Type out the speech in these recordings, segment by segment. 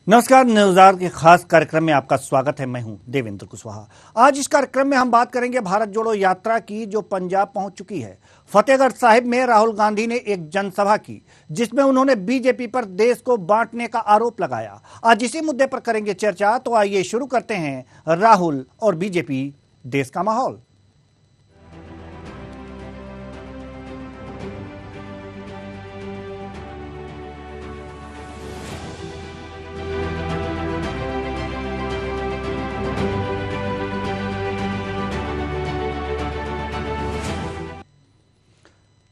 नमस्कार, न्यूज़ार के खास कार्यक्रम में आपका स्वागत है। मैं हूं देवेंद्र कुशवाहा। आज इस कार्यक्रम में हम बात करेंगे भारत जोड़ो यात्रा की, जो पंजाब पहुंच चुकी है। फतेहगढ़ साहिब में राहुल गांधी ने एक जनसभा की, जिसमें उन्होंने बीजेपी पर देश को बांटने का आरोप लगाया। आज इसी मुद्दे पर करेंगे चर्चा। तो आइए शुरू करते हैं राहुल और बीजेपी, देश का माहौल।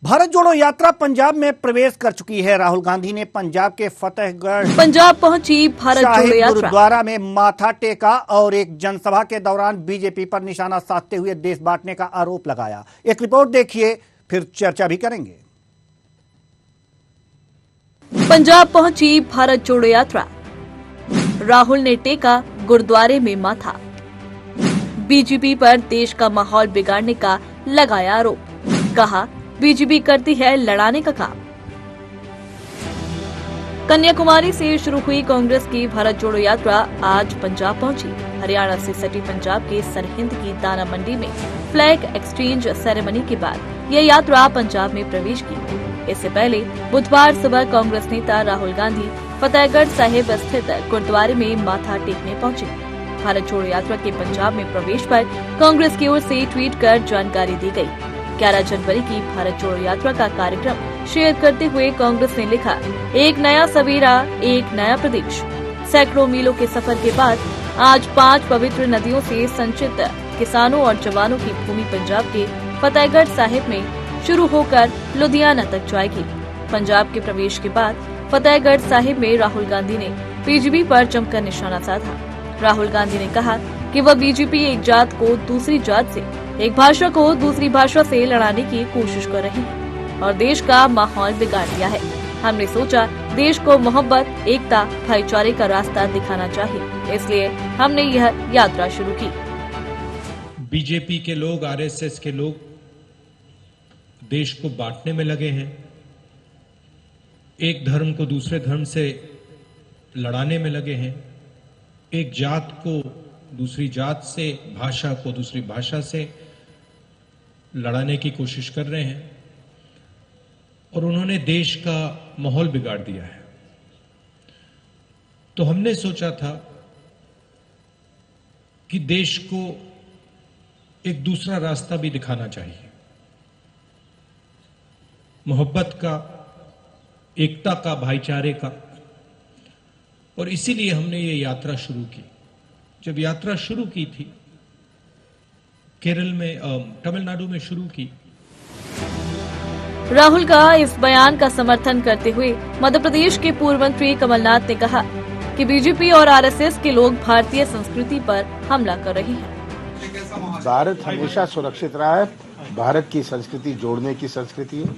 भारत जोड़ो यात्रा पंजाब में प्रवेश कर चुकी है। राहुल गांधी ने पंजाब के फतेहगढ़ पंजाब पहुंची भारत जोड़ो यात्रा। गुरुद्वारा में माथा टेका और एक जनसभा के दौरान बीजेपी पर निशाना साधते हुए देश बांटने का आरोप लगाया। एक रिपोर्ट देखिए, फिर चर्चा भी करेंगे। पंजाब पहुंची भारत जोड़ो यात्रा। राहुल ने टेका गुरुद्वारे में माथा। बीजेपी पर देश का माहौल बिगाड़ने का लगाया आरोप। कहा, बीजेपी करती है लड़ाने का काम। कन्याकुमारी से शुरू हुई कांग्रेस की भारत जोड़ो यात्रा आज पंजाब पहुंची। हरियाणा से सटी पंजाब के सरहिंद की दाना मंडी में फ्लैग एक्सचेंज सेरेमनी के बाद यह यात्रा पंजाब में प्रवेश की। इससे पहले बुधवार सुबह कांग्रेस नेता राहुल गांधी फतेहगढ़ साहिब स्थित गुरुद्वारे में माथा टेकने पहुंचे। भारत जोड़ो यात्रा के पंजाब में प्रवेश पर कांग्रेस की ओर से ट्वीट कर जानकारी दी गई। 11 जनवरी की भारत जोड़ो यात्रा का कार्यक्रम शेयर करते हुए कांग्रेस ने लिखा, एक नया सवेरा, एक नया प्रदेश। सैकड़ों मीलों के सफर के बाद आज 5 पवित्र नदियों से संचित किसानों और जवानों की भूमि पंजाब के फतेहगढ़ साहिब में शुरू होकर लुधियाना तक जाएगी। पंजाब के प्रवेश के बाद फतेहगढ़ साहिब में राहुल गांधी ने बीजेपी पर जमकर निशाना साधा। राहुल गांधी ने कहा कि वह बीजेपी एक जात को दूसरी जात से, एक भाषा को दूसरी भाषा से लड़ाने की कोशिश कर रही है और देश का माहौल बिगाड़ दिया है। हमने सोचा देश को मोहब्बत, एकता, भाईचारे का रास्ता दिखाना चाहिए, इसलिए हमने यह यात्रा शुरू की। बीजेपी के लोग, आरएसएस के लोग देश को बांटने में लगे हैं, एक धर्म को दूसरे धर्म से लड़ाने में लगे हैं, एक जात को दूसरी जात से, भाषा को दूसरी भाषा से लड़ाने की कोशिश कर रहे हैं और उन्होंने देश का माहौल बिगाड़ दिया है। तो हमने सोचा था कि देश को एक दूसरा रास्ता भी दिखाना चाहिए, मोहब्बत का, एकता का, भाईचारे का। और इसीलिए हमने ये यात्रा शुरू की। जब यात्रा शुरू की थी केरल में, तमिलनाडु में शुरू की। राहुल का इस बयान का समर्थन करते हुए मध्य प्रदेश के पूर्व मंत्री कमलनाथ ने कहा कि बीजेपी और आरएसएस के लोग भारतीय संस्कृति पर हमला कर रहे हैं। भारत हमेशा सुरक्षित रहा है। भारत की संस्कृति जोड़ने की संस्कृति है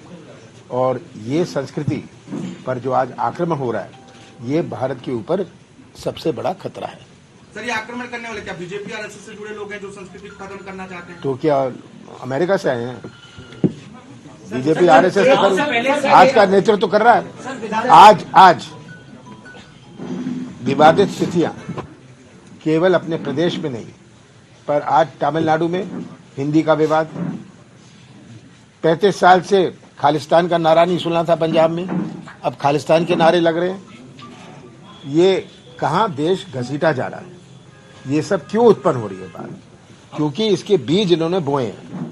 और ये संस्कृति पर जो आज आक्रमण हो रहा है, ये भारत के ऊपर सबसे बड़ा खतरा है। सर, ये आक्रमण करने वाले क्या बीजेपी और आरएसएस से जुड़े लोग हैं जो संस्कृति को खत्म करना चाहते हैं? तो क्या अमेरिका से आए हैं? बीजेपी आरएसएस आज का नेतृत्व तो कर रहा है। आज विवादित स्थितियां केवल अपने प्रदेश में नहीं, पर आज तमिलनाडु में हिंदी का विवाद, 35 साल से खालिस्तान का नारा नहीं सुना था पंजाब में, अब खालिस्तान के नारे लग रहे हैं। ये कहां देश घसीटा जा रहा है? ये सब क्यों उत्पन्न हो रही है बात? क्योंकि इसके बीज इन्होंने बोए हैं,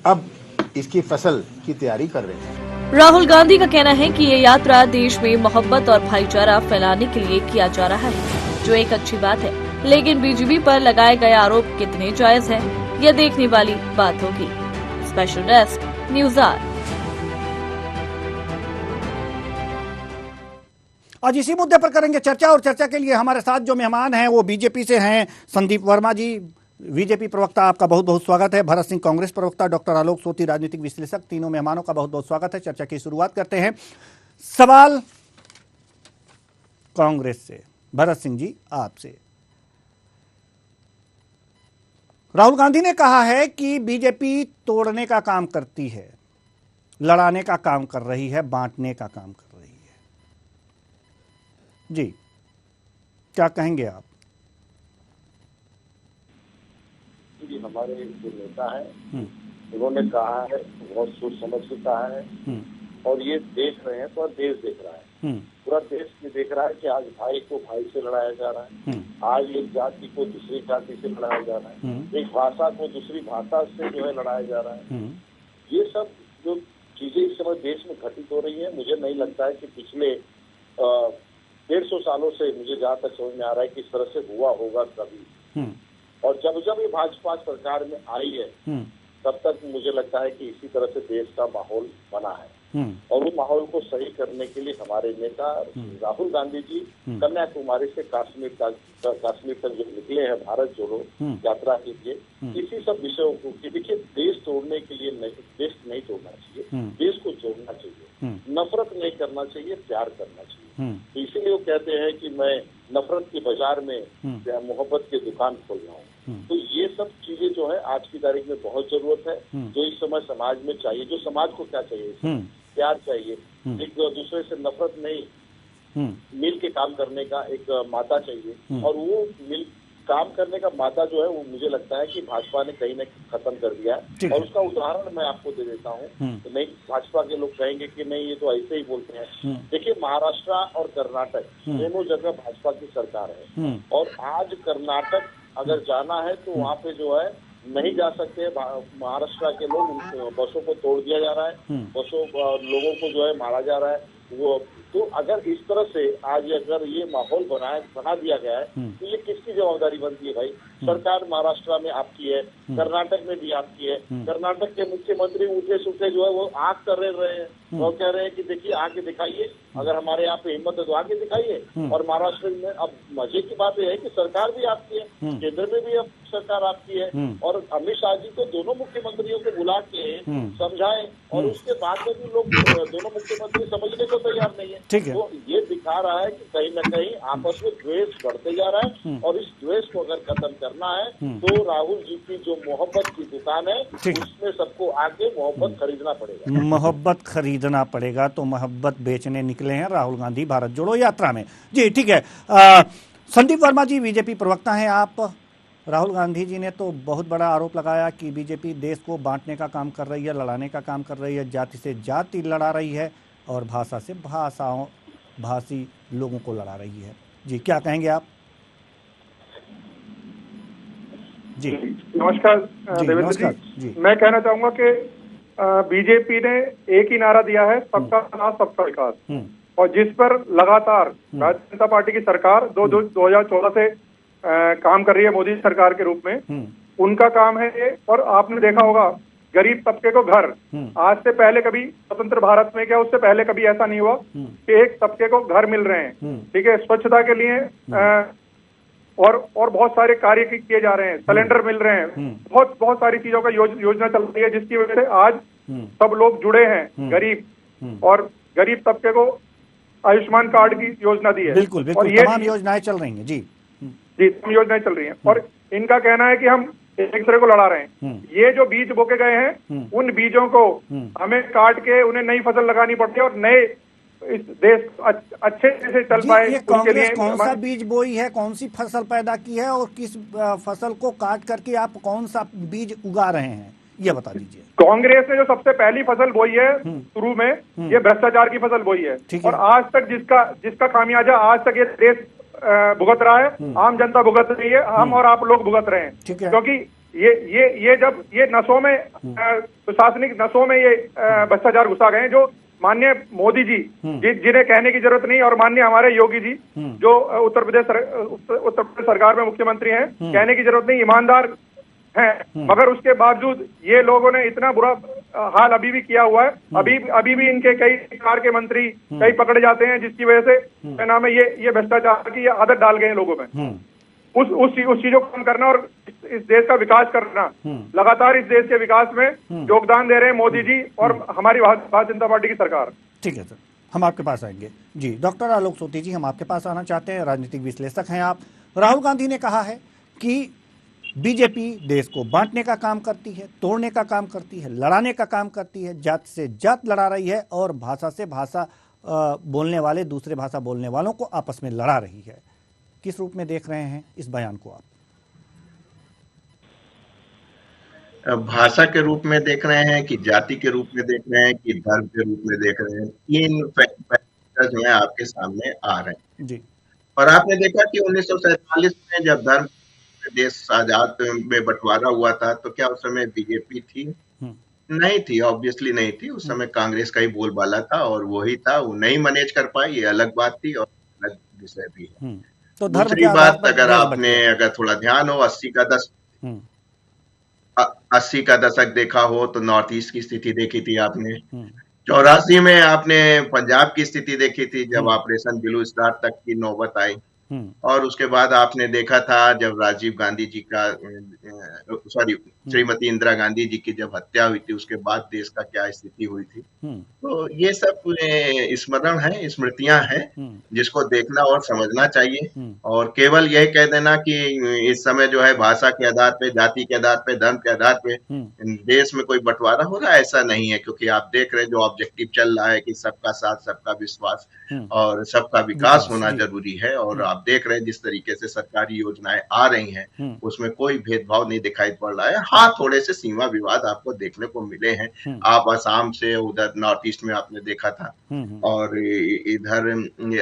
अब इसकी फसल की तैयारी कर रहे हैं। राहुल गांधी का कहना है कि ये यात्रा देश में मोहब्बत और भाईचारा फैलाने के लिए किया जा रहा है, जो एक अच्छी बात है। लेकिन बीजेपी पर लगाए गए आरोप कितने जायज हैं, यह देखने वाली बात होगी। स्पेशल डेस्क, न्यूज़ार। आज इसी मुद्दे पर करेंगे चर्चा, और चर्चा के लिए हमारे साथ जो मेहमान हैं वो बीजेपी से हैं। संदीप वर्मा जी, बीजेपी प्रवक्ता, आपका बहुत बहुत स्वागत है। भरत सिंह, कांग्रेस प्रवक्ता, डॉक्टर आलोक सोती, राजनीतिक विश्लेषक, तीनों मेहमानों का बहुत बहुत स्वागत है। चर्चा की शुरुआत करते हैं। सवाल कांग्रेस से, भरत सिंह जी आपसे। राहुल गांधी ने कहा है कि बीजेपी तोड़ने का काम करती है, लड़ाने का काम कर रही है, बांटने का काम कर रही है। जी, क्या कहेंगे आप? जी, हमारे जो नेता है उन्होंने कहा है, बहुत सोच समझ के कहा है और ये देख रहे हैं, तो देश देख रहा है, पूरा देश ये देख रहा है कि आज भाई को भाई से लड़ाया जा रहा है, आज एक जाति को दूसरी जाति से लड़ाया जा रहा है, एक भाषा को दूसरी भाषा से जो है लड़ाया जा रहा है। ये सब जो चीजें इस समय देश में घटित हो रही है, मुझे नहीं लगता है कि पिछले 150 सालों से, मुझे जहाँ तक समझ में आ रहा है कि इस तरह से हुआ होगा कभी। और जब जब ये भाजपा सरकार में आई है तब तक मुझे लगता है कि इसी तरह से देश का माहौल बना है और वो माहौल को सही करने के लिए हमारे नेता राहुल गांधी जी कन्याकुमारी से कश्मीर तक जो निकले हैं भारत जोड़ो यात्रा के लिए, इसी सब विषयों को कि देखिए देश तोड़ने के लिए देश नहीं तोड़ना चाहिए, देश को जोड़ना चाहिए, नफरत नहीं करना चाहिए, प्यार करना चाहिए। तो इसीलिए वो कहते हैं कि मैं नफरत के बाजार में मोहब्बत की दुकान खोल रहा हूँ। तो ये सब चीजें जो है आज की तारीख में बहुत जरूरत है, जो इस समय समाज में चाहिए। जो समाज को क्या चाहिए? प्यार चाहिए, एक दूसरे से नफरत नहीं, मिल के काम करने का एक मादा चाहिए। और वो मिल काम करने का मादा जो है वो मुझे लगता है कि भाजपा ने कहीं न कहीं खत्म कर दिया है। और उसका उदाहरण मैं आपको दे देता हूँ। तो नहीं, भाजपा के लोग कहेंगे कि नहीं ये तो ऐसे ही बोलते हैं। देखिए, महाराष्ट्र और कर्नाटक दोनों जगह भाजपा की सरकार है और आज कर्नाटक अगर जाना है तो वहाँ पे जो है नहीं जा सकते। महाराष्ट्र के लोग, बसों को तोड़ दिया जा रहा है, बसों लोगों को जो है मारा जा रहा है। वो तो अगर इस तरह से आज अगर ये माहौल बना दिया गया है तो ये किसकी जवाबदारी बनती है भाई? सरकार महाराष्ट्र में आपकी है, कर्नाटक में भी आपकी है। कर्नाटक के मुख्यमंत्री उठे सुठे जो है वो आग कर रहे हैं, वो कह रहे हैं कि देखिए आगे दिखाइए, अगर हमारे यहाँ पे हिम्मत है तो आगे दिखाइए। और महाराष्ट्र में अब मजे की बात यह है कि सरकार भी आपकी है, केंद्र में भी अब सरकार आपकी है और अमित शाह जी को दोनों मुख्यमंत्रियों को बुला के समझाएं और उसके बाद में भी लोग दोनों मुख्यमंत्री समझने को तैयार नहीं है। ठीक है। तो ये दिखा रहा है कि कहीं न कहीं आपस में द्वेष बढ़ते जा रहा है और इस द्वेष को अगर खत्म करना है तो राहुल जी की जो मोहब्बत की दुकान है उसमें सबको आके मोहब्बत खरीदना पड़ेगा। मोहब्बत खरीदना पड़ेगा, तो मोहब्बत बेचने निकले हैं राहुल गांधी भारत जोड़ो यात्रा में। जी ठीक है। संदीप वर्मा जी, बीजेपी प्रवक्ता हैं आप। राहुल गांधी जी ने तो बहुत बड़ा आरोप लगाया कि बीजेपी देश को बांटने का काम कर रही है, लड़ाने का काम कर रही है, जाति से जाति लड़ा रही है और भाषा से भाषी लोगों को लड़ा रही है। जी, क्या कहेंगे आप? जी नमस्कार देवेंद्र जी। मैं कहना चाहूंगा कि बीजेपी ने एक ही नारा दिया है, सबका साथ सबका विकास, और जिस पर लगातार भारतीय जनता पार्टी की सरकार 2014 से काम कर रही है मोदी सरकार के रूप में। उनका काम है ये। और आपने देखा होगा गरीब तबके को घर, आज से पहले कभी स्वतंत्र भारत में क्या उससे पहले कभी ऐसा नहीं हुआ कि एक तबके को घर मिल रहे हैं। ठीक है, स्वच्छता के लिए और बहुत सारे कार्य किए जा रहे हैं, सिलेंडर मिल रहे हैं, बहुत सारी चीजों का योजना चल रही है जिसकी वजह से आज सब लोग जुड़े हैं गरीब। और गरीब तबके को आयुष्मान कार्ड की योजना दी है। बिल्कुल बिल्कुल, और ये तमाम योजनाएं चल रही हैं। जी तमाम योजनाएं चल रही हैं और इनका कहना है कि हम एक दूसरे को लड़ा रहे हैं। ये जो बीज बोके गए हैं उन बीजों को हमें काट के उन्हें नई फसल लगानी पड़ती है और नए इस देश अच्छे से चल पाए। ये कांग्रेस कौन सा बीज बोई है, कौन सी फसल पैदा की है और किस फसल को काट करके आप कौन सा बीज उगा रहे हैं, ये बता दीजिए। कांग्रेस ने जो सबसे पहली फसल बोई है शुरू में, ये भ्रष्टाचार की फसल बोई है और आज तक जिसका खामियाजा आज तक ये देश भुगत रहा है, आम जनता भुगत रही है, हम और आप लोग भुगत रहे हैं। क्योंकि ये जब ये नसों में प्रशासनिक नसों में ये भ्रष्टाचार घुसा गए जो माननीय मोदी जी जिन्हें कहने की जरूरत नहीं, और माननीय हमारे योगी जी जो उत्तर प्रदेश सरकार में मुख्यमंत्री हैं, कहने की जरूरत नहीं, ईमानदार हैं। मगर उसके बावजूद ये लोगों ने इतना बुरा हाल अभी भी किया हुआ है। अभी भी इनके कई सरकार के मंत्री कई पकड़े जाते हैं जिसकी वजह से क्या नाम है ये भ्रष्टाचार की आदत डाल गए हैं लोगों में। उस चीजों को कम करना और इस देश का विकास करना, लगातार इस देश के विकास में योगदान दे रहे हैं मोदी जी और हमारी भारतीय जनता पार्टी की सरकार। ठीक है सर, हम आपके पास आएंगे। जी डॉक्टर आलोक सोती जी, हम आपके पास आना चाहते हैं, राजनीतिक विश्लेषक हैं आप। राहुल गांधी ने कहा है कि बीजेपी देश को बांटने का काम करती है, तोड़ने का काम करती है, लड़ाने का काम करती है, जात से जात लड़ा रही है और भाषा से भाषा बोलने वाले दूसरे भाषा बोलने वालों को आपस में लड़ा रही है। किस रूप में देख रहे हैं इस बयान को आप? भाषा के रूप में देख रहे हैं कि जाति के रूप में देख रहे हैं कि धर्म के रूप में देख रहे हैं? 3 फैक्टर जो है आपके सामने आ रहे हैं जी। और आपने देखा कि 1947 में जब धर्म देश आजाद में बंटवारा हुआ था तो क्या उस समय बीजेपी थी? नहीं थी, ऑब्वियसली नहीं थी। उस समय कांग्रेस का ही बोलबाला था और वही था। वो नहीं मैनेज कर पाई, ये अलग बात थी और अलग विषय भी है। तो धर्म दूसरी के आधार बात, पर अगर देश आपने बटे। अगर थोड़ा ध्यान हो 80 का दशक देखा हो तो नॉर्थ ईस्ट की स्थिति देखी थी आपने। 84 में आपने पंजाब की स्थिति देखी थी जब ऑपरेशन ब्लू स्टार तक की नौबत आई। और उसके बाद आपने देखा था जब राजीव गांधी जी का श्रीमती इंदिरा गांधी जी की जब हत्या हुई थी, उसके बाद देश का क्या स्थिति हुई थी। तो ये सब स्मरण है, स्मृतियां हैं जिसको देखना और समझना चाहिए। और केवल यही कह देना कि इस समय जो है भाषा के आधार पे, जाति के आधार पे, धर्म के आधार पे देश में कोई बंटवारा हो रहा है, ऐसा नहीं है। क्योंकि आप देख रहे हैं जो ऑब्जेक्टिव चल रहा है कि सबका साथ, सबका विश्वास और सबका विकास होना जरूरी है। और आप देख रहे हैं जिस तरीके से सरकारी योजनाएं आ रही हैं उसमें कोई भेदभाव नहीं दिखाई पड़ रहा है। हाँ, थोड़े से सीमा विवाद आपको देखने को मिले हैं। आप असम से उधर नॉर्थ ईस्ट में आपने देखा था और इधर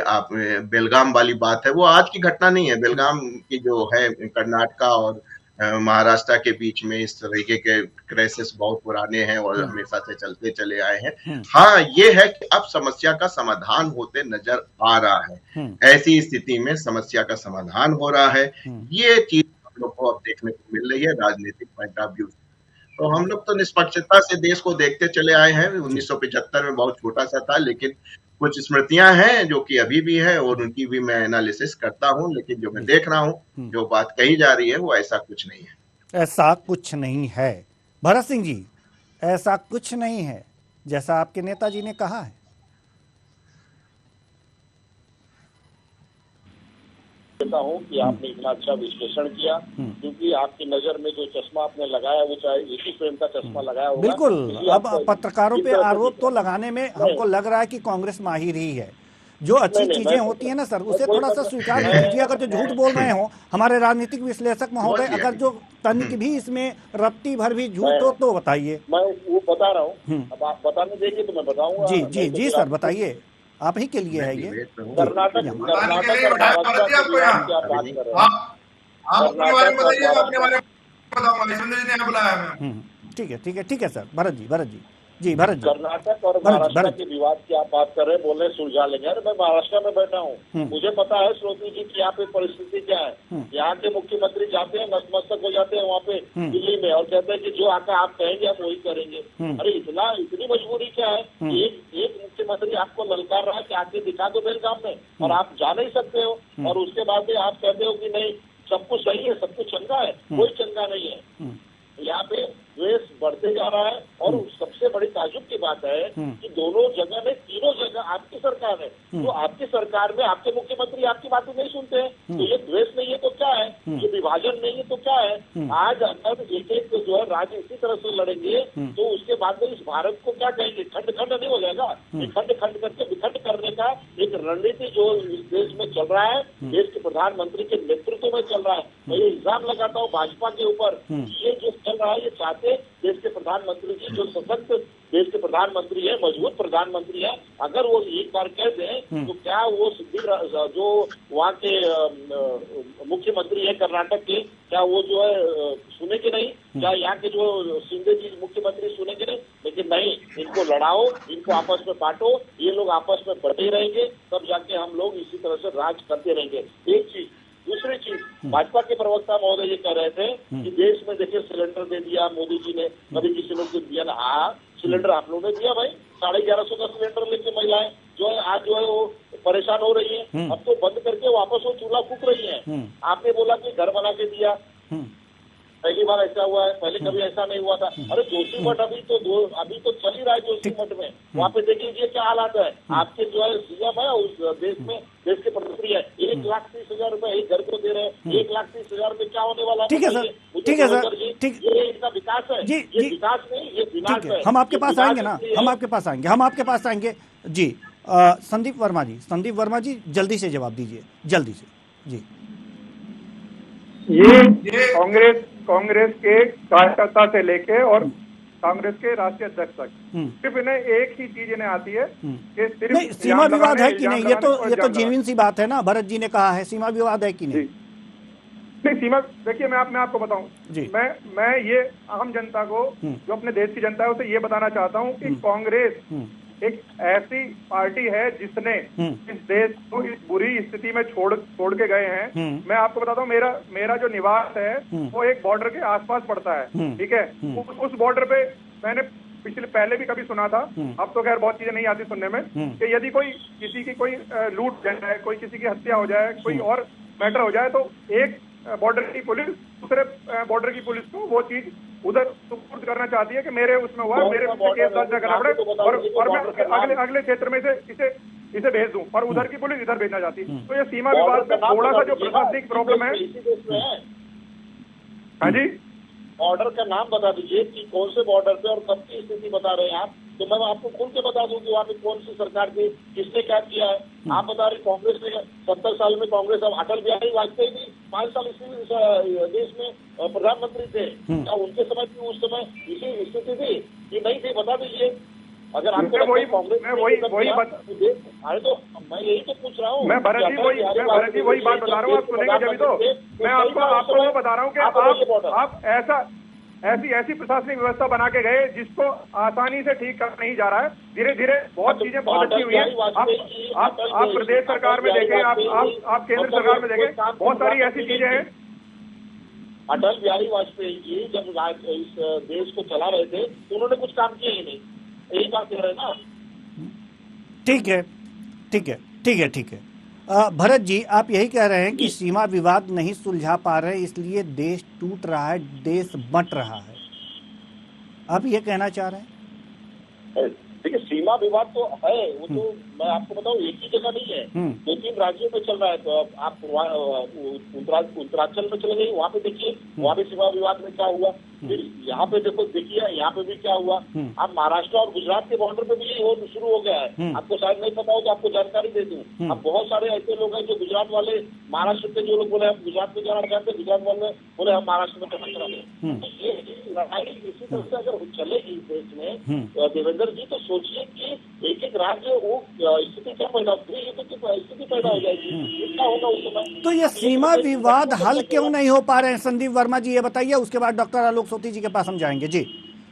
आप बेलगाम वाली बात है, वो आज की घटना नहीं है। बेलगाम की जो है कर्नाटका और महाराष्ट्र के बीच में इस तरीके के क्राइसिस बहुत पुराने हैं और हमेशा से चलते चले आए हैं। हाँ, ये है कि अब समस्या का समाधान होते नजर आ रहा है। ऐसी स्थिति में समस्या का समाधान हो रहा है, ये चीज हम लोग को अब देखने को मिल रही है राजनीतिक पॉइंट ऑफ व्यू। तो हम लोग तो निष्पक्षता से देश को देखते चले आए हैं। 1975 में बहुत छोटा सा था, लेकिन कुछ स्मृतियां हैं जो कि अभी भी है और उनकी भी मैं एनालिसिस करता हूं। लेकिन जो मैं देख रहा हूं, जो बात कही जा रही है वो ऐसा कुछ नहीं है। ऐसा कुछ नहीं है भरत सिंह जी, ऐसा कुछ नहीं है जैसा आपके नेताजी ने कहा है। कहता हूँ कि आपने इतना अच्छा विश्लेषण किया, क्योंकि आपकी नजर में जो चश्मा आपने लगाया वो चाहे इसी प्रेम का चश्मा लगाया होगा। बिल्कुल। अब पत्रकारों पे आरोप तो लगाने में हमको लग रहा है कि कांग्रेस माहिर ही है। जो अच्छी चीजें होती है ना सर, उसे थोड़ा सा स्वीकार कीजिए। अगर जो झूठ बोल रहे हो हमारे राजनीतिक विश्लेषक महोदय, अगर जो तनिक भी इसमें रत्ती भर भी झूठ हो तो बताइए। मैं वो बता रहा हूँ, अब आप बताने देंगे तो मैं बताऊंगा। जी जी जी सर, बताइए, आप ही के लिए है ये। कर्नाटक ठीक है सर। भरत जी भरत जी। कर्नाटक और महाराष्ट्र के विवाद की आप बात कर रहे हैं, बोल रहे सुलझा लेंगे। अरे मैं महाराष्ट्र में बैठा हूँ, मुझे पता है श्रोती जी की यहाँ पे परिस्थिति क्या है। यहाँ के मुख्यमंत्री जाते हैं, नतमस्तक हो जाते हैं वहाँ पे दिल्ली में और कहते हैं कि जो आका आप कहेंगे हम वही करेंगे। अरे इतनी मजबूरी क्या है? एक मुख्यमंत्री आपको ललकार रहा है कि आके दिखा दो बेलगाम में, और आप जा नहीं सकते हो। और उसके बाद में आप कहते हो कि नहीं सब कुछ सही है, सब कुछ चंगा है। कोई चंगा नहीं है। यहाँ पे द्वेष बढ़ते जा रहा है। और सबसे बड़ी ताजुब की बात है कि दोनों जगह में, तीनों जगह आपकी सरकार है, तो आपकी सरकार में आपके मुख्यमंत्री आपकी बातें नहीं सुनते हैं। तो ये द्वेष नहीं है तो क्या है? ये विभाजन नहीं है तो क्या है? आज अगर एक एक जो है राज्य इसी तरह से लड़ेंगे तो उसके बाद में इस भारत को क्या कहेंगे? खंड खंड नहीं हो जाएगा? खंड खंड करके विखंड करने का एक रणनीति जो इस देश में चल रहा है, देश के प्रधानमंत्री के नेतृत्व में चल रहा है। मैं ये इल्जाम लगाता हूँ भाजपा के ऊपर, ये जो चल रहा है ये चाहते देश के प्रधानमंत्री जी जो सशक्त देश के प्रधानमंत्री है, मजबूत प्रधानमंत्री है, अगर वो एक बार कह दें तो क्या वो जो वहाँ के मुख्यमंत्री है कर्नाटक के, क्या वो जो है सुनेंगे नहीं? क्या यहाँ के जो शिंदे जी मुख्यमंत्री सुनेंगे नहीं? लेकिन नहीं, इनको लड़ाओ, इनको आपस में बांटो, ये लोग आपस में बटे रहेंगे, तब जाके हम लोग इसी तरह से राज करते रहेंगे। एक चीज। दूसरी चीज, भाजपा के प्रवक्ता महोदय ये कह रहे थे कि देश में देखिए सिलेंडर दे दिया मोदी जी ने, कभी किसी लोग को दिया ना। हाँ, सिलेंडर आप लोगों ने दिया भाई। 1150 का सिलेंडर लेके महिलाएं जो है आज जो है वो परेशान हो रही है। अब तो बंद करके वापस वो चूल्हा फूक रही है। आपने बोला कि घर बना के दिया, पहली बार ऐसा हुआ है, पहले कभी ऐसा नहीं हुआ था। अरे जोशी मठ अभी तो चल ही रहा है जोशी मठ में, वहाँ पे देखिए ये क्या हालात है। आपके जो है सीएम है उस देश में, देश के प्रधानमंत्री है, 1,30,000 रुपए एक घर को दे रहे हैं। 1,30,000 में क्या होने वाला है? ठीक है सर, ठीक है सर, ठीक। ये इनका विकास है, ये विकास नहीं, ये विनाश है। हम आपके पास आएंगे ना, हम आपके पास आएंगे जी। संदीप वर्मा जी जल्दी से जवाब दीजिए, जल्दी से जी। ये कांग्रेस के कार्यकर्ता से लेके और कांग्रेस के राष्ट्रीय अध्यक्ष तक सिर्फ इन्हें एक ही चीज इन्हें आती है कि सिर्फ नहीं, सीमा विवाद है कि नहीं, ये तो जेन्युइन सी बात है ना। भरत जी ने कहा है सीमा विवाद है कि नहीं। नहीं, सीमा देखिए, मैं आपको बताऊं, मैं ये आम जनता को, जो अपने देश की जनता है, उसे ये बताना चाहता हूं कि कांग्रेस एक ऐसी पार्टी है जिसने इस देश को इस बुरी स्थिति में छोड़ के गए हैं। मैं आपको बताता हूँ, मेरा जो निवास है वो एक बॉर्डर के आसपास पड़ता है, ठीक है। उस बॉर्डर पे मैंने पहले भी कभी सुना था, अब तो खैर बहुत चीजें नहीं आती सुनने में, कि यदि किसी की कोई लूट जाए, कोई किसी की हत्या हो जाए, कोई और मैटर हो जाए, तो एक बॉर्डर की पुलिस दूसरे बॉर्डर की पुलिस को वो चीज उधर सुपुर्द करना चाहती है कि मेरे उसमें हुआ, मेरे उसमें केस दर्ज करना पड़े और मैं अगले क्षेत्र में इसे भेज दूं, और उधर की पुलिस इधर भेजना चाहती है। तो ये सीमा विवाद में थोड़ा सा जो प्रशासनिक प्रॉब्लम है। हाँ जी, बॉर्डर का नाम बता दीजिए कि कौन से बॉर्डर पे और कब की स्थिति बता रहे हैं आप, तो मैं आपको खुल के बता दूं कि वहाँ पे कौन सी सरकार थी, किसने क्या किया है। आप बता रहे कांग्रेस ने 70 साल में कांग्रेस, अब अटल बिहारी वाजपेयी भी 5 साल इस देश में प्रधानमंत्री थे, क्या उनके समय की उस समय इसी स्थिति थी कि नहीं थी? बता दीजिए। अगर आपको अरे तो मैं यही तो पूछ रहा हूँ। मैं भरत जी वही बात बता रहा हूँ, आप सुनेंगे जब तो। मैं आपको वो बता रहा हूँ कि आप ऐसी प्रशासनिक व्यवस्था बना के गए जिसको आसानी से ठीक कर नहीं जा रहा है। धीरे धीरे बहुत चीजें बहुत अच्छी हुई है। आप प्रदेश सरकार में देखें, आप केंद्र सरकार में देखें, बहुत सारी ऐसी चीजें हैं। अटल बिहारी वाजपेयी जी जब इस देश को चला रहे थे तो उन्होंने कुछ काम किया ही नहीं, यही बात कह रहे हैं ना। ठीक है। भरत जी, आप यही कह रहे हैं कि सीमा विवाद नहीं सुलझा पा रहे, इसलिए देश टूट रहा है, देश बंट रहा है। आप ये कहना चाह रहे हैं? देखिए, सीमा विवाद तो है, वो तो मैं आपको बताऊं एक ही जगह नहीं है, 2-3 राज्यों में चल रहा है। तो आप उत्तरांचल में चले गए, वहाँ पे देखिए, वहाँ पे सीमा विवाद में क्या हुआ। फिर यहाँ पे देखिए यहाँ पे भी क्या हुआ। आप महाराष्ट्र और गुजरात के बॉर्डर पे भी ये शुरू हो गया है। आपको शायद नहीं पता हो तो आपको जानकारी दे दूं। अब बहुत सारे ऐसे लोग हैं जो गुजरात वाले, महाराष्ट्र के जो लोग बोले हम गुजरात में जाना चाहते हैं, गुजरात वाले बोले हम महाराष्ट्र में जाना चाहते हैं। ये लड़ाई इसी तरह से अगर चलेगी इस देश में, देवेंद्र जी, तो सोचिए कि एक राज्य वो स्थिति क्या पैदा स्थिति पैदा हो जाएगी। इतना होगा उस समय। तो ये सीमा विवाद हल क्यों नहीं हो पा रहे हैं? संदीप वर्मा जी ये बताइए, उसके बाद डॉक्टर आलोक सोती जी के पास हम जाएंगे। जी,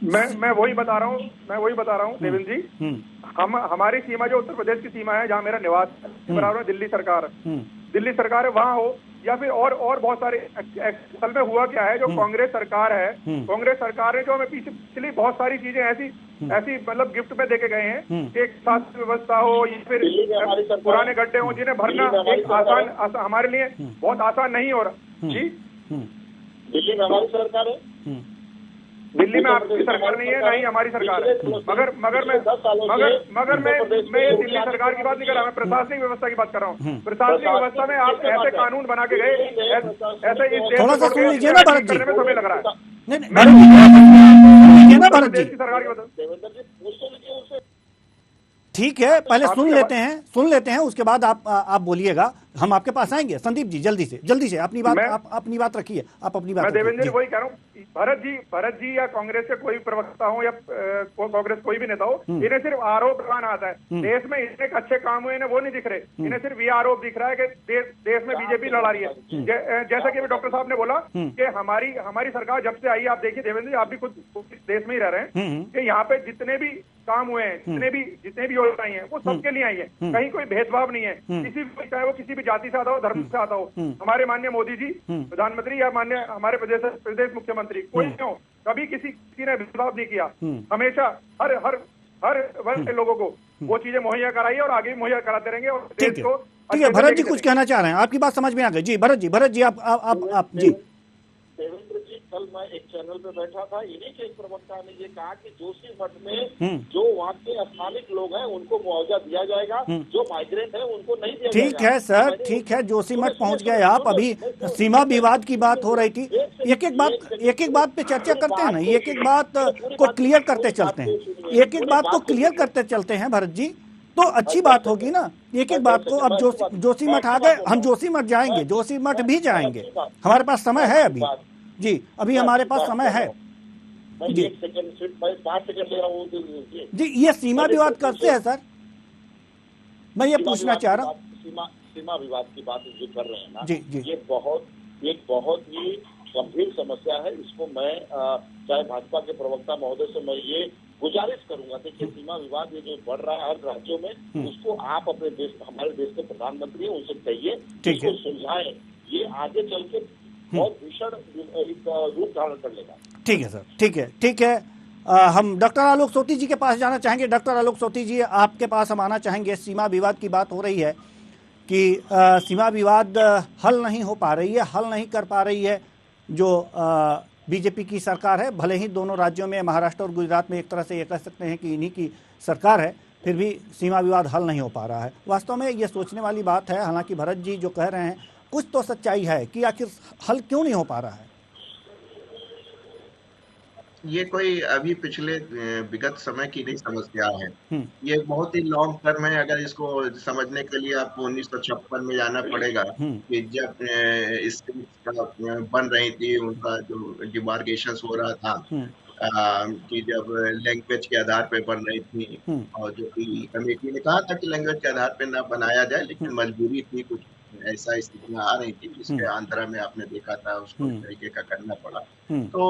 मैं वही बता रहा हूँ देवेंद्र जी। हमारी सीमा जो उत्तर प्रदेश की सीमा है, जहाँ मेरा निवास है, बराबर दिल्ली सरकार है, वहाँ हो या फिर और बहुत सारे। असल में हुआ क्या है, जो कांग्रेस सरकार है, कांग्रेस सरकार ने जो हमें पिछली बहुत सारी चीजें ऐसी मतलब गिफ्ट में देके गए हैं कि एक शासन व्यवस्था हो या फिर पुराने गड्ढे हो जिन्हें भरना एक आसान हमारे लिए बहुत आसान नहीं हो रहा। जी, दिल्ली में हमारी सरकार है, दिल्ली में आपकी सरकार नहीं है, ना ही हमारी सरकार है। मगर मैं ये दिल्ली सरकार की बात नहीं कर रहा, मैं प्रशासनिक व्यवस्था की बात कर रहा हूँ। प्रशासनिक व्यवस्था में आप ऐसे कानून बना के गए, ऐसे इस देश थोड़ा सा सुन लीजिए ना भरत जी, में समय लग रहा है। भरत जी सरकार की बात ठीक है, पहले सुन लेते हैं, उसके बाद आप बोलिएगा, हम आपके पास आएंगे। संदीप जी जल्दी से अपनी बात रखिए, आप अपनी बात। मैं देवेंद्र जी वही कह रहा हूँ, भरत जी या कांग्रेस के कोई प्रवक्ता हो या कांग्रेस कोई भी नेता हो, इन्हें सिर्फ आरोप लगाना आता है। देश में इतने अच्छे काम हुए इन्हें वो नहीं दिख रहे, इन्हें सिर्फ ये आरोप दिख रहा है कि देश में बीजेपी लड़ा रही है। जैसा कि डॉक्टर साहब ने बोला कि हमारी सरकार जब से आई, आप देखिए देवेंद्र जी, आप भी खुद देश में ही रह रहे हैं, कि यहाँ पे जितने भी काम हुए हैं, जितने भी योजनाएं हैं, वो सबके लिए आई है। कहीं कोई भेदभाव नहीं है, चाहे वो किसी भी जाति से आता हो, धर्म से आता हो। हमारे माननीय मोदी जी प्रधानमंत्री या माननीय हमारे प्रदेश मुख्यमंत्री, कोई क्यों कभी किसी ने भेदभाव नहीं किया। हमेशा हर वर्ग के लोगों को वो चीजें मुहैया कराई और आगे मुहैया कराते रहेंगे। और देश को ठीक है, भरत जी कुछ कहना चाह रहे हैं, आपकी बात समझ में आ गई। जी भरत जी आप जी। देवेंद्र जी, कल मैं एक चैनल पे बैठा था, इन्हीं के एक प्रवक्ता ने ये कहा कि जोशीमठ में जो वहाँ के स्थानिक लोग हैं उनको मुआवजा दिया जाएगा, जो माइग्रेंट है उनको नहीं दिया जाएगा। ठीक है सर, ठीक है, जोशीमठ पहुँच गए आप। अभी सीमा विवाद की बात हो रही थी, एक एक बात पे चर्चा करते हैं ना, एक एक बात को क्लियर करते चलते हैं, एक एक बात को क्लियर करते चलते हैं। भरत जी, तो अच्छी बात होगी ना, एक एक बात को। अब जोशीमठ आ गए, हम जोशीमठ जाएंगे, जोशीमठ भी जाएंगे, हमारे पास समय है अभी जी, अभी हमारे पास समय है जी। 1 सेकंड सिर्फ मैं 5 सेकंड ले रहा हूँ जी। ये सीमा विवाद कब से है सर, मैं ये पूछना चाह रहा हूँ। सीमा विवाद की बात जो कर रहे हैं ना जी, जी। ये एक बहुत ही गंभीर समस्या है। इसको मैं चाहे भाजपा के प्रवक्ता महोदय से मैं ये गुजारिश करूंगा, देखिए सीमा विवाद ये जो बढ़ रहा है हर राज्यों में, उसको आप अपने देश, हमारे देश के प्रधानमंत्री हैं, उनसे कहिए, उसको सुलझाएं। ये आगे चल के बहुत भीषण रूप धारण कर लेगा। ठीक है सर, ठीक है। हम डॉक्टर आलोक सोती जी के पास जाना चाहेंगे। डॉक्टर आलोक सोती जी, आपके पास हम आना चाहेंगे। सीमा विवाद की बात हो रही है कि सीमा विवाद हल नहीं हो पा रही है, हल नहीं कर पा रही है जो बीजेपी की सरकार है। भले ही दोनों राज्यों में, महाराष्ट्र और गुजरात में, एक तरह से ये कह सकते हैं कि इन्हीं की सरकार है, फिर भी सीमा विवाद हल नहीं हो पा रहा है। वास्तव में ये सोचने वाली बात है। हालांकि भरत जी जो कह रहे हैं कुछ तो सच्चाई है कि आखिर हल क्यों नहीं हो पा रहा है। ये कोई अभी पिछले विगत समय की नहीं समस्या है, ये बहुत ही लॉन्ग टर्म है। अगर इसको समझने के लिए आपको 1956 में जाना पड़ेगा कि जब बन रही थी, उनका जो डिमार्केशन हो रहा था कि जब लैंग्वेज के आधार पे बन रही थी, और जो कि कमेटी ने कहा था कि लैंग्वेज के आधार पे ना बनाया जाए, लेकिन मजबूरी थी, कुछ ऐसा स्थितियां आ रही थी जिसके आंध्रा में आपने देखा था, उसको इस तरीके का करना पड़ा। तो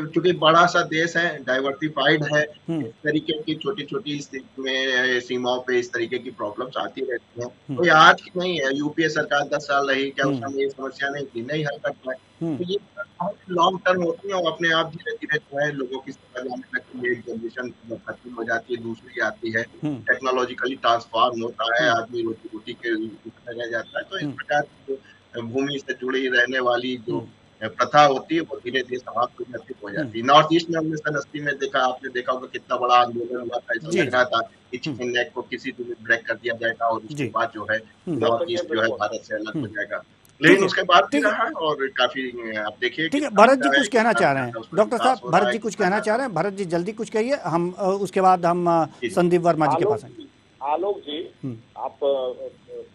चूंकि बड़ा सा देश है, डाइवर्सिफाइड है, इस तरीके की छोटी छोटी स्थिति में सीमाओं पे इस तरीके की प्रॉब्लम्स आती रहती हैं। तो ये आज की नहीं है, यूपीए सरकार 10 साल रही, क्या उस समय ये समस्या नहीं थी? नहीं हल कर पाए। तो ये बहुत लॉन्ग टर्म होती है, और अपने आप धीरे धीरे जो है लोगों की समझ आने लगती है। एक जनरेशन खत्म हो जाती है, दूसरी आती है, टेक्नोलॉजिकली ट्रांसफॉर्म होता है, आदमी रोटी रोटी के रह जाता है। तो इस प्रकार की भूमि से जुड़ी रहने वाली जो प्रथा होती है वो धीरे धीरे समाप्त हो जाती है। नॉर्थ ईस्ट में हमने सन 80 में देखा, आपने देखा होगा कितना बड़ा आंदोलन हुआ था। ऐसा लग रहा था कि चिकन नेक को किसी दिन ब्रेक कर दिया जाएगा और उसके बाद जो है नॉर्थ ईस्ट जो है भारत से अलग हो जाएगा, लेकिन उसके बाद भी रहा और काफी आप देखिए। ठीक है, भरत जी कुछ कहना चाह रहे हैं। डॉक्टर साहब, भरत जी कुछ कहना चाह रहे हैं। भरत जी जल्दी कुछ कहिए, हम उसके बाद हम संदीप वर्मा जी के पास आएंगे। आलोक जी, आप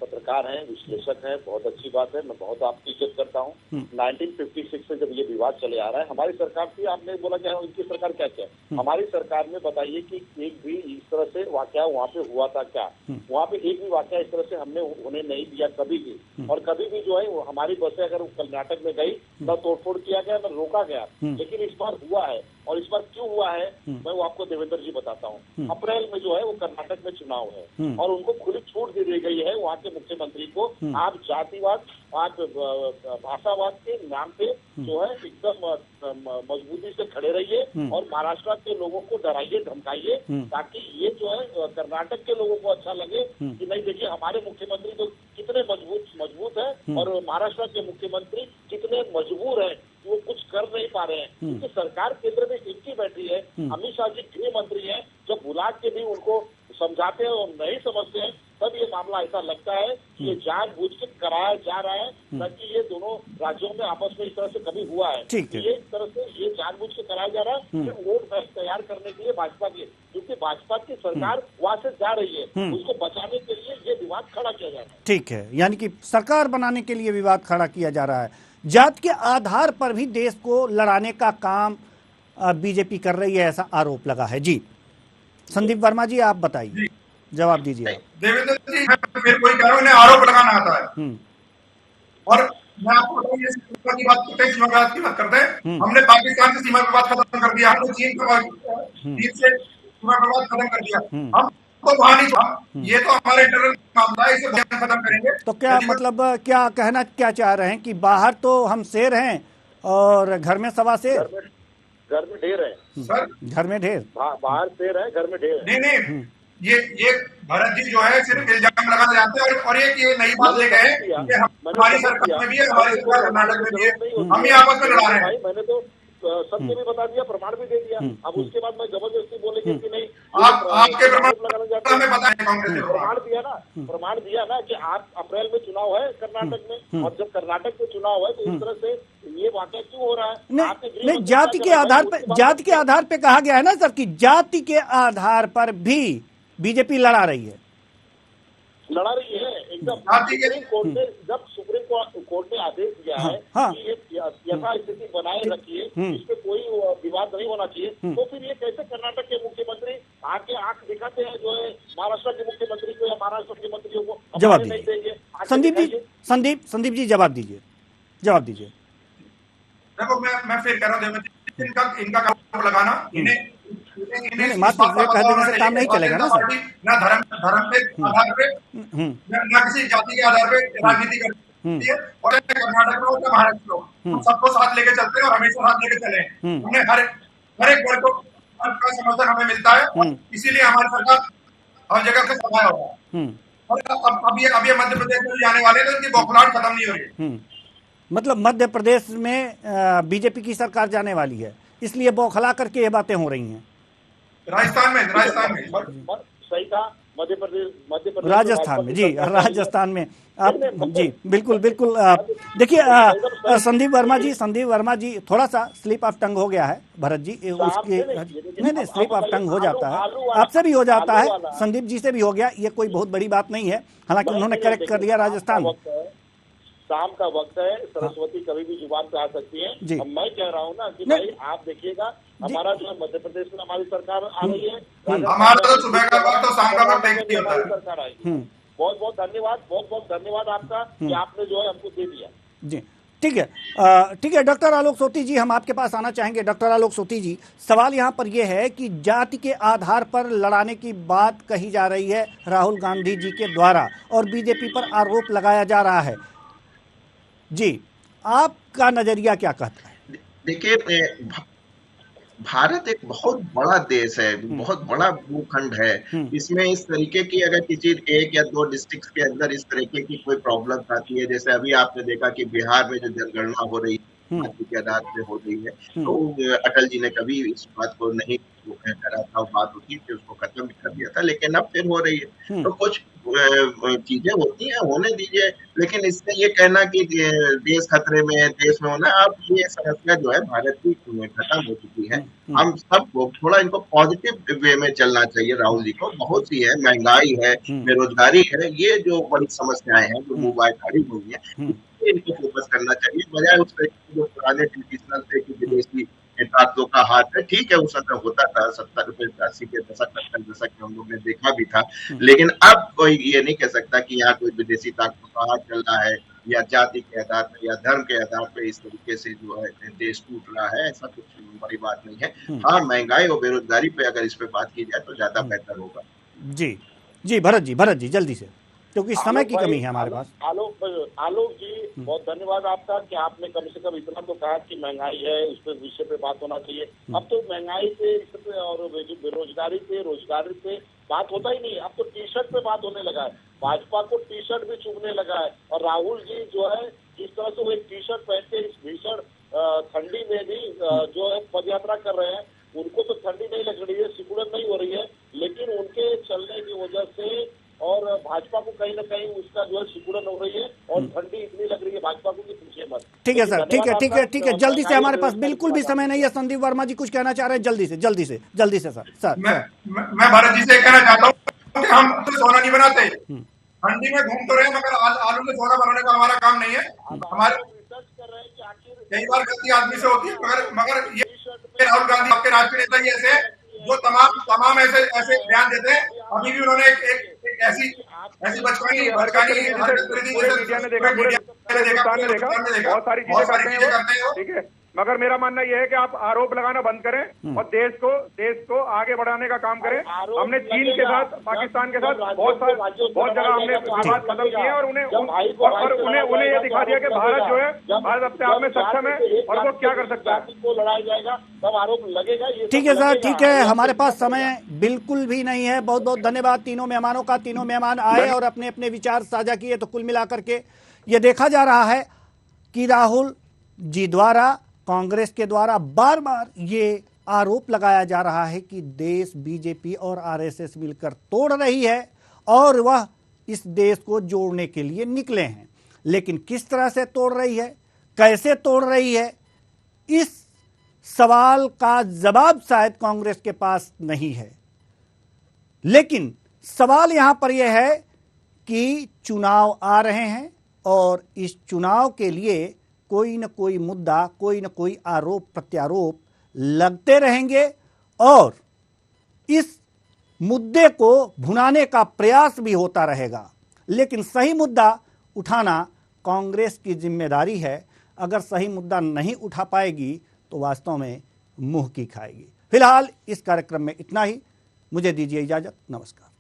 पत्रकार हैं, विश्लेषक हैं, बहुत अच्छी बात है, मैं बहुत आपकी इज्जत करता हूँ। 1956 से जब ये विवाद चले आ रहा है, हमारी सरकार थी, आपने बोला क्या इनकी सरकार क्या क्या, हमारी सरकार में बताइए कि एक भी इस तरह से वाकया वहाँ पे हुआ था क्या? वहाँ पे एक भी वाकया इस तरह से हमने होने नहीं दिया कभी भी। और कभी भी जो है हमारी बसें अगर कर्नाटक में गई न तोड़फोड़ किया गया न रोका गया, लेकिन इस बार हुआ है। और इस बार क्यों हुआ है मैं वो आपको देवेंद्र जी बताता हूँ। अप्रैल में जो है वो कर्नाटक में चुनाव है और उनको खुली छूट दे दी गई है वहाँ के मुख्यमंत्री को, आप जातिवाद, आप भाषावाद के नाम पे जो है एकदम मजबूती से खड़े रहिए और महाराष्ट्र के लोगों को डराइए, धमकाइए, ताकि ये जो है कर्नाटक के लोगों को अच्छा लगे कि नहीं देखिए हमारे मुख्यमंत्री तो कितने मजबूत है और महाराष्ट्र के मुख्यमंत्री कितने मजबूर है, वो कुछ कर नहीं पा रहे हैं। क्योंकि सरकार केंद्र में एक ही बैठी है, अमित शाह जी गृह मंत्री है, जब बुला के भी उनको समझाते हैं और नहीं समझते हैं, तब ये मामला ऐसा लगता है कि ये जानबूझ के कराया जा रहा है ताकि ये दोनों राज्यों में आपस में इस तरह से कभी हुआ है। ये इस तरह से ये जानबूझ के कराया जा रहा है कि वोट बैंक तैयार करने के लिए भाजपा की, क्योंकि भाजपा की सरकार वहाँ से जा रही है, उसको बचाने के लिए ये विवाद खड़ा किया जा रहा है। ठीक है, यानी कि सरकार बनाने के लिए विवाद खड़ा किया जा रहा है। जात के आधार पर भी देश को लड़ाने का काम बीजेपी कर रही है, ऐसा आरोप लगा है। जी संदीप वर्मा जी, आप बताइए, जवाब दीजिए। देवेंद्र जी, फिर कोई कह रहा है आरोप लगाना आता है, और मैं आपको बताऊं ये सीमा की बात करते हैं, सीमा विवाद की बात करते हैं। हमने पाकिस्तान से सीमा विवाद खत्म कर दिया, हमने चीन से सीमा विवाद खत्म कर दिया, हम तो वहां नहीं छुआ, ये तो हमारे इंटरनल मामला है, इसे खत्म करेंगे। तो क्या मतलब क्या कहना क्या चाह रहे हैं कि बाहर तो हम शेर हैं और घर में सवा शेर? घर में ढेर है सर, घर में ढेर, बाहर शेर है, घर में ढेर है। नहीं ये भरत जी जो है सिर्फ इल्जाम लगाना जानते हैं, और ये नई बात लेके हैं कि हमारी सरकार में भी है, हमारी सरकार कर्नाटक में भी है, हम ही आपस में लड़ा रहे हैं। मैंने तो सत्य भी बता दिया, प्रमाण भी दे दिया, अब उसके बाद मैं जबरदस्ती बोलेंगे कि नहीं, आपके प्रमाण दिया ना कि आप अप्रैल में चुनाव है कर्नाटक में, और जब कर्नाटक में चुनाव है तो इस तरह से ये वाकया क्यों हो रहा है? नहीं, जाति के आधार पे कहा गया है ना सर कि जाति के आधार पर भी बीजेपी लड़ा रही है। लड़ा रही है एकदम। सुप्रीम कोर्ट ने जब सुप्रीम कोर्ट ने आदेश दिया है कि ये यथास्थिति बनाए रखिए, इस पे कोई विवाद नहीं होना चाहिए, तो फिर ये कैसे कर्नाटक के मुख्यमंत्री आके आंख दिखाते हैं जो है महाराष्ट्र के मुख्यमंत्री को या महाराष्ट्र के मंत्रियों को जवाब नहीं देंगे? संदीप जी जवाब दीजिए। देखो मैं फिर कह रहा हूँ, इनका काम लगाना, इन्हें मात्र कह देने से काम नहीं चलेगा ना सर। ना धर्म पे आधार पे, ना किसी जाति के आधार पे राजनीति करती है, और कर्नाटक में होता महाराष्ट्र में सबको साथ लेके चलते हैं और हमेशा साथ लेके चले हैं। हमने हर एक वर्ग को का समर्थन हमें मिलता है, इसीलिए हमारी सरकार हर जगह से सफाया होता है। और अब ये मध्य प्रदेश में भी आने वाले हैं, तो इनकी बौखलाहट खत्म नहीं हो रही है। मतलब मध्य प्रदेश में बीजेपी की सरकार जाने वाली है, इसलिए बौखला करके ये बातें हो रही हैं। राजस्थान में सही था, मध्य प्रदेश राजस्थान में, जी राजस्थान में आप, जी बिल्कुल देखिए संदीप वर्मा जी थोड़ा सा स्लिप ऑफ टंग हो गया है भरत जी, उसके नहीं स्लिप ऑफ टंग हो जाता है, आपसे भी हो जाता है, संदीप जी से भी हो गया, ये कोई बहुत बड़ी बात नहीं है, हालांकि उन्होंने करेक्ट कर दिया। राजस्थान शाम का वक्त है, सरस्वती कभी भी जुबान पे आ सकती है। अब मैं कह रहा हूँ ना कि भाई आप देखिएगा, हमारा जो है मध्य प्रदेश में हमारी सरकार आ रही है, हमारा तो सुबह का वक्त और शाम का वक्त एक ही होता है। सरकार आएगी। बहुत बहुत धन्यवाद आपका कि आपने जो है हमको दे दिया। जी ठीक है डॉक्टर आलोक सोती जी, हम आपके पास आना चाहेंगे। डॉक्टर आलोक सोती जी, सवाल यहाँ पर यह है कि जाति के आधार पर लड़ाने की बात कही जा रही है राहुल गांधी जी के द्वारा, और बीजेपी पर आरोप लगाया जा रहा है। जी, आपका नजरिया क्या कहता है? देखिए, भारत एक बहुत बड़ा देश है, बहुत बड़ा भूखंड है। इसमें इस तरीके की अगर किसी एक या दो डिस्ट्रिक्ट के अंदर इस तरीके की कोई प्रॉब्लम आती है, जैसे अभी आपने देखा कि बिहार में जो जनगणना हो रही है की आधार पे हो रही है, तो अटल जी ने कभी इस बात को नहीं करा था, बात होती थी उसको खत्म कर दिया था, लेकिन अब फिर हो रही है। तो कुछ चीजें होती हैं, होने दीजिए, लेकिन इससे ये कहना कि देश खतरे में है, देश में होना, अब ये समस्या जो है भारत की खत्म हो चुकी है। हम सबको थोड़ा इनको पॉजिटिव वे में चलना चाहिए। राहुल जी को बहुत सी है, महंगाई है, बेरोजगारी है, ये जो बड़ी समस्याएं हैं जो मुंबई खड़ी हुई है, इनको फोकस करना चाहिए, बजाय उस जो पुराने ट्रेडिशनल थे कि विदेशी ताकतों का हाथ है। ठीक है, उस समय होता था 70 80 के दशक में हम लोग ने देखा भी था, लेकिन अब कोई ये नहीं कह सकता कि यहाँ कोई विदेशी ताकतों का हाथ चल रहा है, या जाति के आधार पर या धर्म के आधार पर इस तरीके से जो है देश टूट रहा है। ऐसा कुछ बड़ी बात नहीं है। हाँ, महंगाई और बेरोजगारी पे अगर इस पे बात की जाए तो ज्यादा बेहतर होगा। जी भरत जी जल्दी से, क्योंकि समय की कमी है हमारे पास। आलोक जी, बहुत धन्यवाद आपका कि आपने कम से कम इतना तो कहा कि महंगाई है, उस पर विषय पे बात होना चाहिए। अब तो महंगाई पे और बेरोजगारी पे, रोजगारी पे बात होता ही नहीं, अब तो टी शर्ट पे बात होने लगा है। भाजपा को टी शर्ट भी चुभने लगा है, और राहुल जी जो है जिस तरह से वो एक टी शर्ट पहन के इस भीषण ठंडी में भी जो है पद यात्रा कर रहे हैं, उनको तो ठंडी नहीं लग रही है, सिकुड़न नहीं हो रही है, लेकिन उनके चलने की वजह से और भाजपा को कहीं ना कहीं उसका जो है सिकुड़न हो रही है, और ठंडी इतनी लग रही है भाजपा को कि पूछिए मत। ठीक है सर, ठीक है, जल्दी से, हमारे पास बिल्कुल भी समय नहीं है। संदीप वर्मा जी कुछ कहना चाह रहे हैं, जल्दी से सर। मैं भारत जी से कहना चाहता हूँ कि हम तो सोना नहीं बनाते, ठंडी में घूम तो रहे, मगर आलू में सोना बनाने का हमारा काम नहीं है। हमारे रिसर्च कर रहे हैं कि आखिर कई बार गलती आदमी से होती है, मगर ये राहुल गांधी आपके राष्ट्रीय नेता ही ऐसे जो तमाम ऐसे बयान देते हैं। अभी भी उन्होंने एक ऐसी बचकानी मीडिया ने देखा, बहुत सारी चीजें करते हैं, ठीक है, मगर मेरा मानना यह है कि आप आरोप लगाना बंद करें और देश को आगे बढ़ाने का काम करें। हमने चीन के साथ, पाकिस्तान के साथ बहुत जगह हमने विवाद खत्म किए, और उन्हें ये दिखा दिया कि भारत जो है, भारत अपने आप में सक्षम है और वो क्या कर सकता है। को लड़ाया जाएगा तब आरोप लगेगा। ठीक है सर, ठीक है, हमारे पास समय बिल्कुल भी नहीं है। बहुत बहुत धन्यवाद तीनों मेहमानों का। तीनों मेहमान आए और अपने अपने विचार साझा किए, तो कुल मिलाकर के ये देखा जा रहा है कि राहुल जी द्वारा, कांग्रेस के द्वारा बार बार ये आरोप लगाया जा रहा है कि देश बीजेपी और आरएसएस मिलकर तोड़ रही है, और वह इस देश को जोड़ने के लिए निकले हैं। लेकिन किस तरह से तोड़ रही है, कैसे तोड़ रही है, इस सवाल का जवाब शायद कांग्रेस के पास नहीं है। लेकिन सवाल यहां पर यह है कि चुनाव आ रहे हैं और इस चुनाव के लिए कोई न कोई मुद्दा, कोई न कोई आरोप प्रत्यारोप लगते रहेंगे और इस मुद्दे को भुनाने का प्रयास भी होता रहेगा। लेकिन सही मुद्दा उठाना कांग्रेस की जिम्मेदारी है। अगर सही मुद्दा नहीं उठा पाएगी तो वास्तव में मुंह की खाएगी। फिलहाल इस कार्यक्रम में इतना ही। मुझे दीजिए इजाजत। नमस्कार।